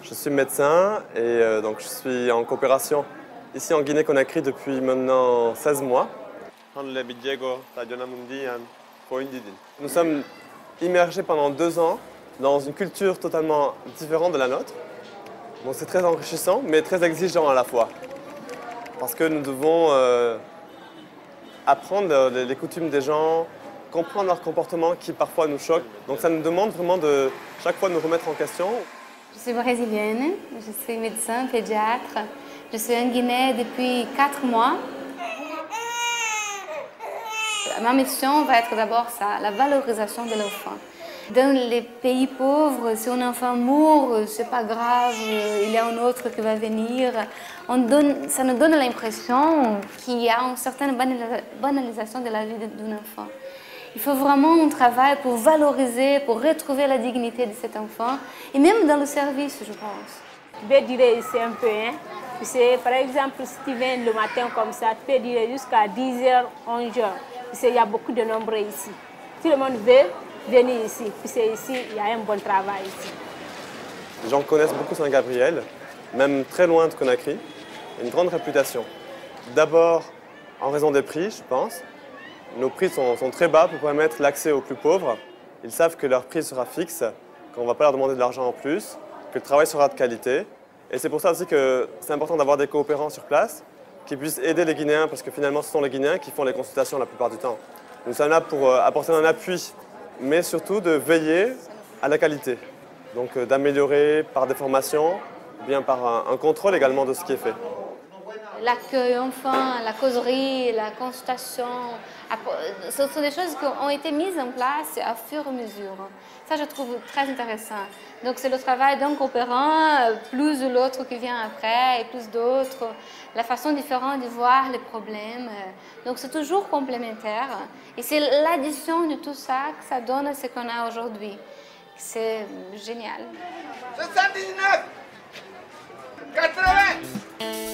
Je suis médecin et donc je suis en coopération ici en Guinée-Conakry depuis maintenant 16 mois. Nous sommes immergés pendant 2 ans dans une culture totalement différente de la nôtre. Bon, c'est très enrichissant, mais très exigeant à la fois. Parce que nous devons apprendre les coutumes des gens, comprendre leurs comportements qui parfois nous choquent. Donc ça nous demande vraiment de chaque fois nous remettre en question. Je suis brésilienne, je suis médecin pédiatre. Je suis en Guinée depuis 4 mois. Ma mission va être d'abord ça, la valorisation de l'enfant. Dans les pays pauvres, si un enfant mourt, c'est pas grave, il y a un autre qui va venir. Ça nous donne l'impression qu'il y a une certaine banalisation de la vie d'un enfant. Il faut vraiment un travail pour valoriser, pour retrouver la dignité de cet enfant, et même dans le service, je pense. Je vais durer ici un peu. Par exemple, si tu viens le matin comme ça, tu peux durer jusqu'à 10h, 11h. Il y a beaucoup de nombreux ici. Tout le monde veut venir ici. Ici, il y a un bon travail ici. Les gens connaissent beaucoup Saint-Gabriel, même très loin de Conakry. Une grande réputation. D'abord, en raison des prix, je pense. Nos prix sont très bas pour permettre l'accès aux plus pauvres. Ils savent que leur prix sera fixe, qu'on ne va pas leur demander de l'argent en plus, que le travail sera de qualité. Et c'est pour ça aussi que c'est important d'avoir des coopérants sur place qui puissent aider les Guinéens, parce que finalement, ce sont les Guinéens qui font les consultations la plupart du temps. Nous sommes là pour apporter un appui, mais surtout de veiller à la qualité. Donc d'améliorer par des formations, bien par un contrôle également de ce qui est fait. L'accueil enfant, la causerie, la consultation, ce sont des choses qui ont été mises en place à fur et à mesure. Ça, je trouve très intéressant. Donc, c'est le travail d'un coopérant, plus l'autre qui vient après, et plus d'autres, la façon différente de voir les problèmes. Donc, c'est toujours complémentaire. Et c'est l'addition de tout ça que ça donne ce qu'on a aujourd'hui. C'est génial. 79 80